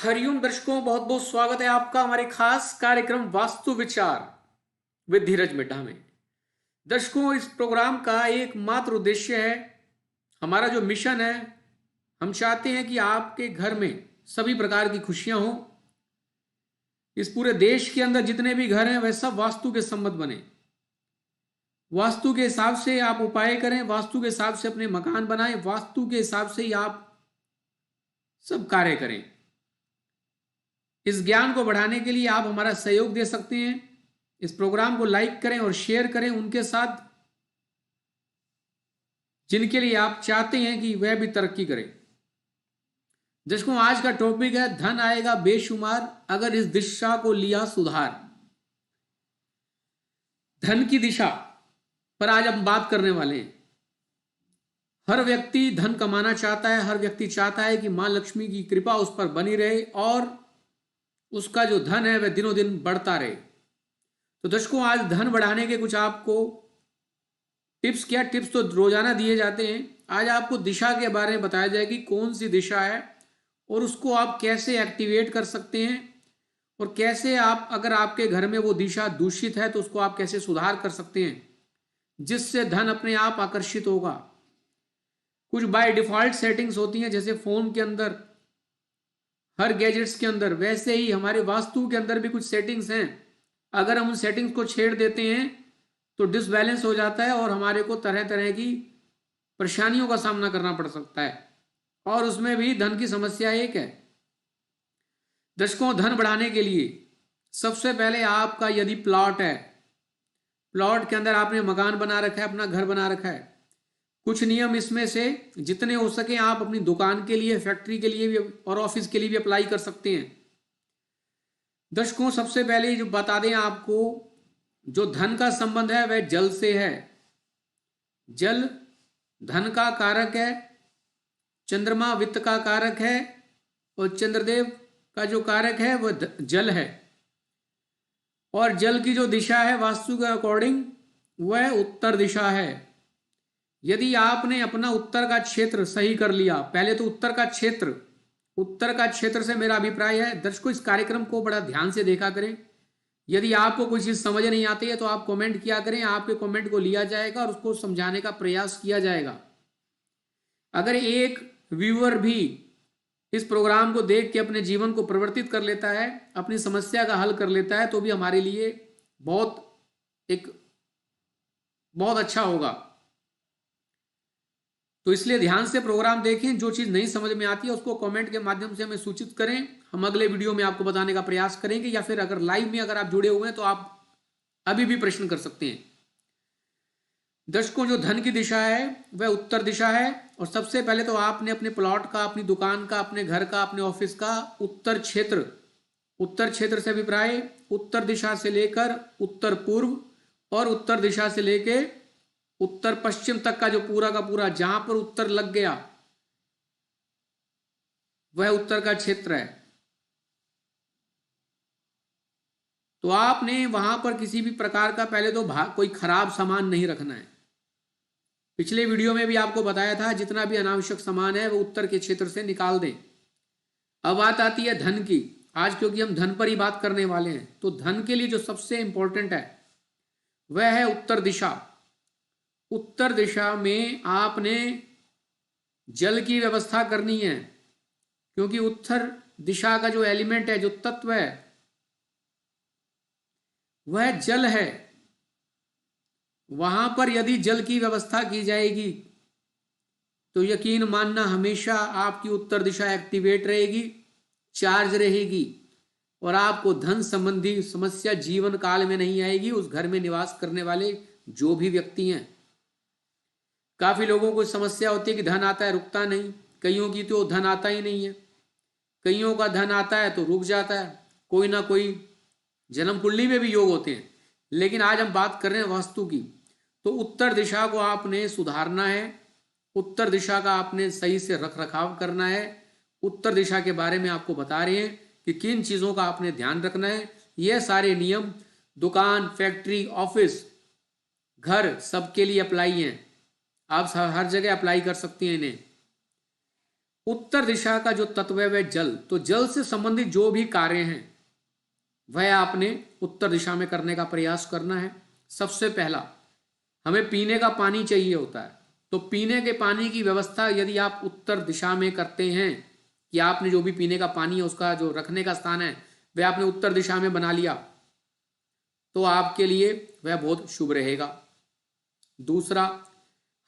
हरिओम दर्शकों, बहुत बहुत स्वागत है आपका हमारे खास कार्यक्रम वास्तु विचार विद धीरज मिड्ढा में। दर्शकों, इस प्रोग्राम का एकमात्र उद्देश्य है, हमारा जो मिशन है, हम चाहते हैं कि आपके घर में सभी प्रकार की खुशियां हों। इस पूरे देश के अंदर जितने भी घर हैं वह सब वास्तु के संबंध बने। वास्तु के हिसाब से आप उपाय करें, वास्तु के हिसाब से अपने मकान बनाएं, वास्तु के हिसाब से ही आप सब कार्य करें। इस ज्ञान को बढ़ाने के लिए आप हमारा सहयोग दे सकते हैं। इस प्रोग्राम को लाइक करें और शेयर करें उनके साथ जिनके लिए आप चाहते हैं कि वह भी तरक्की करें। दर्शकों, आज का टॉपिक है धन आएगा बेशुमार अगर इस दिशा को लिया सुधार। धन की दिशा पर आज हम बात करने वाले हैं। हर व्यक्ति धन कमाना चाहता है, हर व्यक्ति चाहता है कि मां लक्ष्मी की कृपा उस पर बनी रहे और उसका जो धन है वह दिनों दिन बढ़ता रहे। तो दर्शकों, आज धन बढ़ाने के कुछ आपको टिप्स तो रोजाना दिए जाते हैं। आज आपको दिशा के बारे में बताया जाएगी, कौन सी दिशा है और उसको आप कैसे एक्टिवेट कर सकते हैं और कैसे आप, अगर आपके घर में वो दिशा दूषित है तो उसको आप कैसे सुधार कर सकते हैं जिससे धन अपने आप आकर्षित होगा। कुछ बाय डिफॉल्ट सेटिंग्स होती हैं, जैसे फोन के अंदर, हर गैजेट्स के अंदर, वैसे ही हमारे वास्तु के अंदर भी कुछ सेटिंग्स हैं। अगर हम उन सेटिंग्स को छेड़ देते हैं तो डिसबैलेंस हो जाता है और हमारे को तरह तरह की परेशानियों का सामना करना पड़ सकता है, और उसमें भी धन की समस्या एक है। दर्शकों, धन बढ़ाने के लिए सबसे पहले आपका यदि प्लॉट है, प्लॉट के अंदर आपने मकान बना रखा है, अपना घर बना रखा है, कुछ नियम इसमें से जितने हो सके आप अपनी दुकान के लिए, फैक्ट्री के लिए भी और ऑफिस के लिए भी अप्लाई कर सकते हैं। दर्शकों, सबसे पहले जो बता दें आपको, जो धन का संबंध है वह जल से है। जल धन का कारक है, चंद्रमा वित्त का कारक है और चंद्रदेव का जो कारक है वह जल है। और जल की जो दिशा है वास्तु के अकॉर्डिंग वह उत्तर दिशा है। यदि आपने अपना उत्तर का क्षेत्र सही कर लिया, पहले तो उत्तर का क्षेत्र से मेरा अभिप्राय है, दर्शकों इस कार्यक्रम को बड़ा ध्यान से देखा करें। यदि आपको कोई चीज समझ नहीं आती है तो आप कमेंट किया करें, आपके कमेंट को लिया जाएगा और उसको समझाने का प्रयास किया जाएगा। अगर एक व्यूअर भी इस प्रोग्राम को देख के अपने जीवन को परिवर्तित कर लेता है, अपनी समस्या का हल कर लेता है, तो भी हमारे लिए बहुत अच्छा होगा। तो इसलिए ध्यान से प्रोग्राम देखें, जो चीज नहीं समझ में आती है उसको कमेंट के माध्यम से हमें सूचित करें, हम अगले वीडियो में आपको बताने का प्रयास करेंगे, या फिर अगर लाइव में अगर आप जुड़े हुए हैं तो आप अभी भी प्रश्न कर सकते हैं। दर्शकों, जो धन की दिशा है वह उत्तर दिशा है, और सबसे पहले तो आपने अपने प्लॉट का, अपनी दुकान का, अपने घर का, अपने ऑफिस का उत्तर क्षेत्र से अभिप्राय उत्तर दिशा से लेकर उत्तर पूर्व और उत्तर दिशा से लेकर उत्तर पश्चिम तक का जो पूरा का पूरा, जहां पर उत्तर लग गया वह उत्तर का क्षेत्र है। तो आपने वहां पर किसी भी प्रकार का पहले तो कोई खराब सामान नहीं रखना है। पिछले वीडियो में भी आपको बताया था, जितना भी अनावश्यक सामान है वो उत्तर के क्षेत्र से निकाल दें। अब बात आती है धन की। आज क्योंकि हम धन पर ही बात करने वाले हैं, तो धन के लिए जो सबसे इंपॉर्टेंट है वह है उत्तर दिशा। उत्तर दिशा में आपने जल की व्यवस्था करनी है, क्योंकि उत्तर दिशा का जो एलिमेंट है, जो तत्व है, वह जल है। वहां पर यदि जल की व्यवस्था की जाएगी तो यकीन मानना हमेशा आपकी उत्तर दिशा एक्टिवेट रहेगी, चार्ज रहेगी, और आपको धन संबंधी समस्या जीवन काल में नहीं आएगी। उस घर में निवास करने वाले जो भी व्यक्ति हैं, काफी लोगों को समस्या होती है कि धन आता है रुकता नहीं, कईयों की तो धन आता ही नहीं है, कईयों का धन आता है तो रुक जाता है। कोई ना कोई जन्म कुंडली में भी योग होते हैं, लेकिन आज हम बात कर रहे हैं वास्तु की। तो उत्तर दिशा को आपने सुधारना है, उत्तर दिशा का आपने सही से रख रखाव करना है। उत्तर दिशा के बारे में आपको बता रहे हैं कि किन चीजों का आपने ध्यान रखना है। यह सारे नियम दुकान, फैक्ट्री, ऑफिस, घर सबके लिए अप्लाई हैं। आप हर जगह अप्लाई कर सकती हैं इन्हें। उत्तर दिशा का जो तत्व है वह जल, तो जल से संबंधित जो भी कार्य हैं वह आपने उत्तर दिशा में करने का प्रयास करना है। सबसे पहला, हमें पीने का पानी चाहिए होता है, तो पीने के पानी की व्यवस्था यदि आप उत्तर दिशा में करते हैं कि आपने जो भी पीने का पानी है उसका जो रखने का स्थान है वह आपने उत्तर दिशा में बना लिया, तो आपके लिए वह बहुत शुभ रहेगा। दूसरा,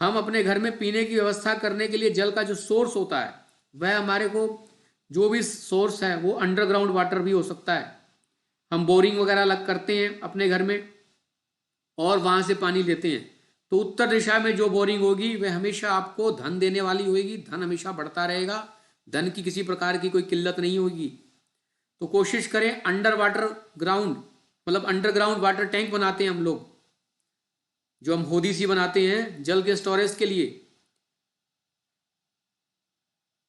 हम अपने घर में पीने की व्यवस्था करने के लिए जल का जो सोर्स होता है वह हमारे को जो भी सोर्स है वो अंडरग्राउंड वाटर भी हो सकता है। हम बोरिंग वगैरह अलग करते हैं अपने घर में और वहां से पानी लेते हैं, तो उत्तर दिशा में जो बोरिंग होगी वह हमेशा आपको धन देने वाली होगी, धन हमेशा बढ़ता रहेगा, धन की किसी प्रकार की कोई किल्लत नहीं होगी। तो कोशिश करें अंडर वाटर ग्राउंड, मतलब अंडरग्राउंड वाटर टैंक बनाते हैं हम लोग, जो हम होदी सी बनाते हैं जल के स्टोरेज के लिए,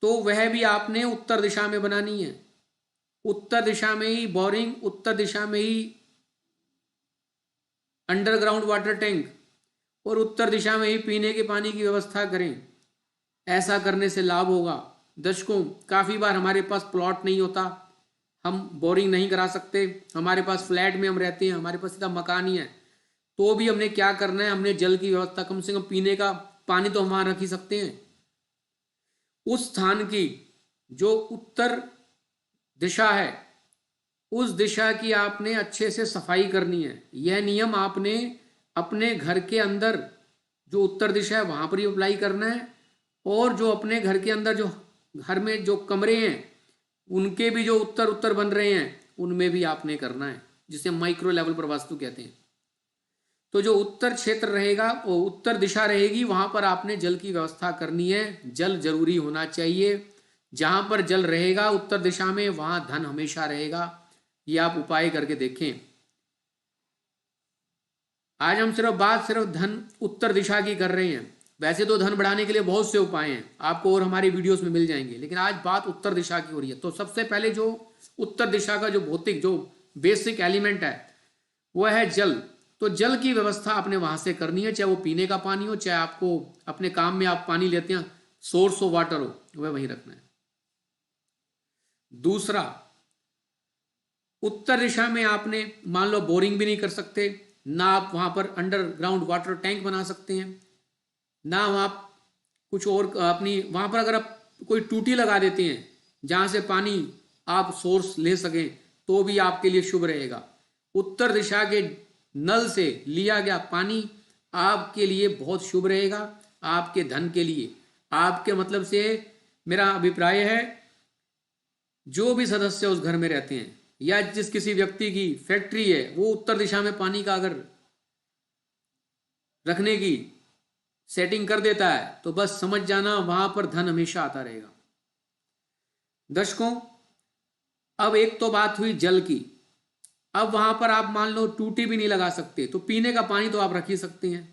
तो वह भी आपने उत्तर दिशा में बनानी है। उत्तर दिशा में ही बोरिंग, उत्तर दिशा में ही अंडरग्राउंड वाटर टैंक और उत्तर दिशा में ही पीने के पानी की व्यवस्था करें। ऐसा करने से लाभ होगा। दर्शकों, काफ़ी बार हमारे पास प्लॉट नहीं होता, हम बोरिंग नहीं करा सकते, हमारे पास फ्लैट में हम रहते हैं, हमारे पास सीधा मकान ही है, तो भी हमने क्या करना है, हमने जल की व्यवस्था, कम से कम पीने का पानी तो हम वहाँ रख ही सकते हैं। उस स्थान की जो उत्तर दिशा है उस दिशा की आपने अच्छे से सफाई करनी है। यह नियम आपने अपने घर के अंदर जो उत्तर दिशा है वहां पर ही अप्लाई करना है, और जो अपने घर के अंदर जो घर में जो कमरे हैं उनके भी जो उत्तर उत्तर बन रहे हैं उनमें भी आपने करना है, जिसे माइक्रो लेवल पर वास्तु कहते हैं। तो जो उत्तर क्षेत्र रहेगा वो उत्तर दिशा रहेगी, वहां पर आपने जल की व्यवस्था करनी है। जल जरूरी होना चाहिए। जहां पर जल रहेगा उत्तर दिशा में वहां धन हमेशा रहेगा। ये आप उपाय करके देखें। आज हम सिर्फ धन उत्तर दिशा की कर रहे हैं। वैसे तो धन बढ़ाने के लिए बहुत से उपाय हैं, आपको और हमारी वीडियोस में मिल जाएंगे, लेकिन आज बात उत्तर दिशा की हो रही है। तो सबसे पहले जो उत्तर दिशा का जो भौतिक जो बेसिक एलिमेंट है वो है जल। तो जल की व्यवस्था आपने वहां से करनी है, चाहे वो पीने का पानी हो, चाहे आपको अपने काम में आप पानी लेते हैं सोर्स हो वाटर हो, वह वहीं रखना है। दूसरा, उत्तर दिशा में आपने मान लो बोरिंग भी नहीं कर सकते, ना आप वहां पर अंडरग्राउंड वाटर टैंक बना सकते हैं, ना आप कुछ और अपनी वहां पर अगर आप कोई टूटी लगा देते हैं जहां से पानी आप सोर्स ले सकें तो भी आपके लिए शुभ रहेगा। उत्तर दिशा के नल से लिया गया पानी आपके लिए बहुत शुभ रहेगा, आपके धन के लिए। आपके मतलब से मेरा अभिप्राय है जो भी सदस्य उस घर में रहते हैं या जिस किसी व्यक्ति की फैक्ट्री है वो उत्तर दिशा में पानी का अगर रखने की सेटिंग कर देता है तो बस समझ जाना वहां पर धन हमेशा आता रहेगा। दर्शकों, अब एक तो बात हुई जल की, अब वहां पर आप मान लो टूटी भी नहीं लगा सकते तो पीने का पानी तो आप रख ही सकते हैं।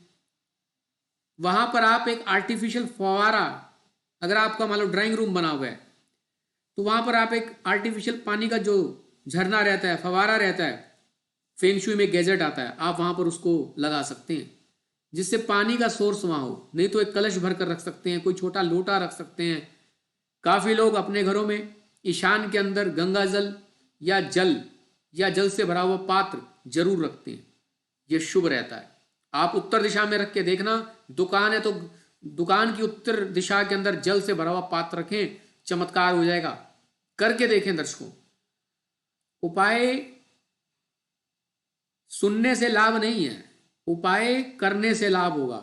वहां पर आप एक आर्टिफिशियल फव्वारा, अगर आपका मान लो ड्राइंग रूम बना हुआ है तो वहां पर आप एक आर्टिफिशियल पानी का जो झरना रहता है, फव्वारा रहता है, फेंगशुई में गैजेट आता है, आप वहां पर उसको लगा सकते हैं जिससे पानी का सोर्स वहां हो। नहीं तो एक कलश भर कर रख सकते हैं, कोई छोटा लोटा रख सकते हैं। काफी लोग अपने घरों में ईशान के अंदर गंगा जल या जल से भरा हुआ पात्र जरूर रखते हैं, यह शुभ रहता है। आप उत्तर दिशा में रख के देखना, दुकान है तो दुकान की उत्तर दिशा के अंदर जल से भरा हुआ पात्र रखें, चमत्कार हो जाएगा। करके देखें दर्शकों। उपाय सुनने से लाभ नहीं है, उपाय करने से लाभ होगा।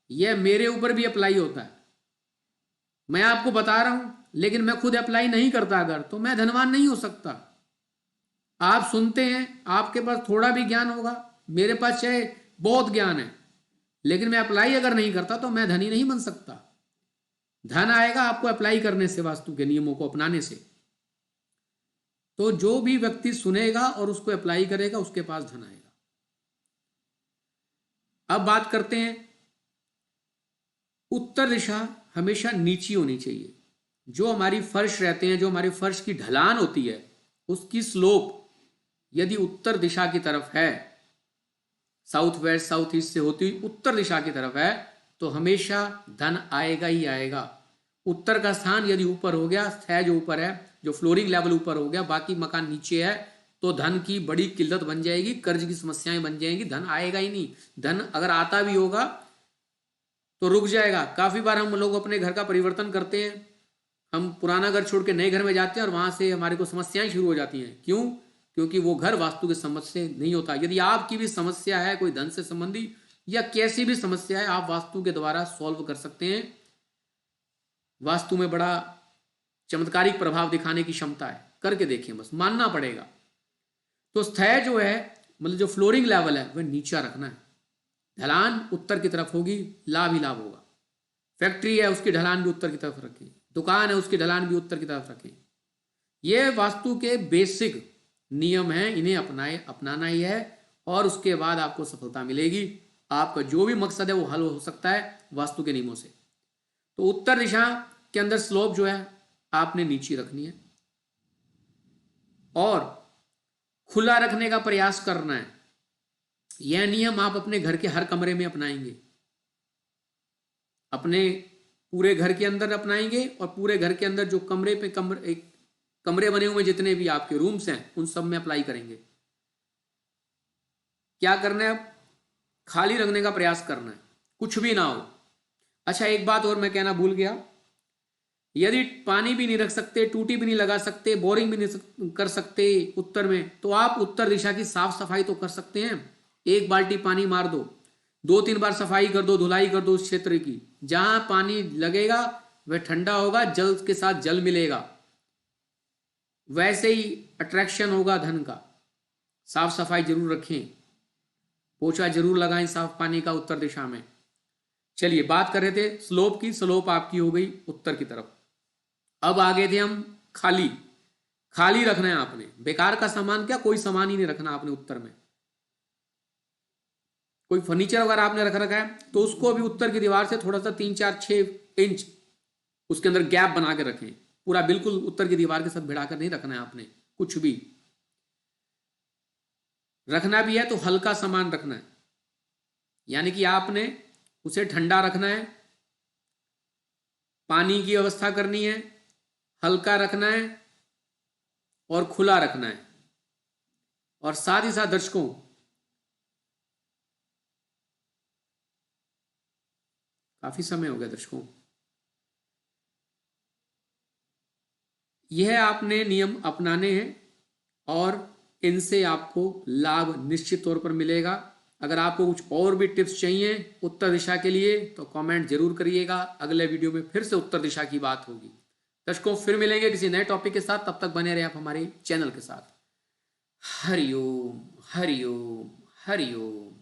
यह मेरे ऊपर भी अप्लाई होता है। मैं आपको बता रहा हूं लेकिन मैं खुद अप्लाई नहीं करता अगर, तो मैं धनवान नहीं हो सकता। आप सुनते हैं, आपके पास थोड़ा भी ज्ञान होगा, मेरे पास चाहे बहुत ज्ञान है, लेकिन मैं अप्लाई अगर नहीं करता तो मैं धनी नहीं बन सकता। धन आएगा आपको अप्लाई करने से, वास्तु के नियमों को अपनाने से। तो जो भी व्यक्ति सुनेगा और उसको अप्लाई करेगा उसके पास धन आएगा। अब बात करते हैं, उत्तर दिशा हमेशा नीची होनी चाहिए। जो हमारी फर्श रहते हैं, जो हमारी फर्श की ढलान होती है, उसकी स्लोप यदि उत्तर दिशा की तरफ है, साउथ वेस्ट साउथ ईस्ट से होती हुई उत्तर दिशा की तरफ है, तो हमेशा धन आएगा ही आएगा। उत्तर का स्थान यदि ऊपर हो गया, स्थय जो ऊपर है, जो फ्लोरिंग लेवल ऊपर हो गया, बाकी मकान नीचे है, तो धन की बड़ी किल्लत बन जाएगी, कर्ज की समस्याएं बन जाएंगी, धन आएगा ही नहीं। धन अगर आता भी होगा तो रुक जाएगा। काफी बार हम लोग अपने घर का परिवर्तन करते हैं, हम पुराना घर छोड़ के नए घर में जाते हैं और वहां से हमारे को समस्याएं शुरू हो जाती हैं। क्यों? क्योंकि वो घर वास्तु के समझ से नहीं होता। यदि आपकी भी समस्या है कोई धन से संबंधी या कैसी भी समस्या है, आप वास्तु के द्वारा सॉल्व कर सकते हैं। वास्तु में बड़ा चमत्कारिक प्रभाव दिखाने की क्षमता है, करके देखिए, बस मानना पड़ेगा। तो स्थय जो है, मतलब जो फ्लोरिंग लेवल है, वह नीचा रखना है। ढलान उत्तर की तरफ होगी, लाभ ही लाभ होगा। फैक्ट्री है, उसकी ढलान भी उत्तर की तरफ रखें। दुकान है, उसकी ढलान भी उत्तर की तरफ रखें। ये वास्तु के बेसिक नियम हैं, इन्हें अपनाना ही है और उसके बाद आपको सफलता मिलेगी। आपका जो भी मकसद है वो हल हो सकता है वास्तु के नियमों से। तो उत्तर दिशा के अंदर स्लोप जो है आपने नीचे रखनी है और खुला रखने का प्रयास करना है। यह नियम आप अपने घर के हर कमरे में अपनाएंगे, अपने पूरे घर के अंदर अपनाएंगे और पूरे घर के अंदर जो कमरे बने हुए जितने भी आपके रूम्स हैं उन सब में अप्लाई करेंगे। क्या करना है? खाली रखने का प्रयास करना है, कुछ भी ना हो। अच्छा, एक बात और मैं कहना भूल गया, यदि पानी भी नहीं रख सकते, टूटी भी नहीं लगा सकते, बोरिंग भी नहीं कर सकते उत्तर में, तो आप उत्तर दिशा की साफ सफाई तो कर सकते हैं। एक बाल्टी पानी मार दो, 2-3 बार सफाई कर दो, धुलाई कर दो उस क्षेत्र की। जहां पानी लगेगा वह ठंडा होगा, जल के साथ जल मिलेगा, वैसे ही अट्रैक्शन होगा धन का। साफ सफाई जरूर रखें, पोछा जरूर लगाएं साफ पानी का उत्तर दिशा में। चलिए, बात कर रहे थे स्लोप की। स्लोप आपकी हो गई उत्तर की तरफ। अब आगे थे हम खाली। खाली रखना है आपने, बेकार का सामान, क्या कोई सामान ही नहीं रखना आपने उत्तर में। कोई फर्नीचर वगैरह आपने रख रखा है तो उसको भी उत्तर की दीवार से थोड़ा सा 3-4-6 इंच उसके अंदर गैप बना के रखें। पूरा बिल्कुल उत्तर की दीवार के साथ भिड़ा कर नहीं रखना है आपने। कुछ भी रखना भी है तो हल्का सामान रखना है, यानी कि आपने उसे ठंडा रखना है, पानी की व्यवस्था करनी है, हल्का रखना है और खुला रखना है। और साथ ही साथ दर्शकों, काफी समय हो गया दर्शकों, यह आपने नियम अपनाने हैं और इनसे आपको लाभ निश्चित तौर पर मिलेगा। अगर आपको कुछ और भी टिप्स चाहिए उत्तर दिशा के लिए तो कमेंट जरूर करिएगा। अगले वीडियो में फिर से उत्तर दिशा की बात होगी। दर्शकों, फिर मिलेंगे किसी नए टॉपिक के साथ, तब तक बने रहे आप हमारे चैनल के साथ। हरिओम हरिओम हरिओम।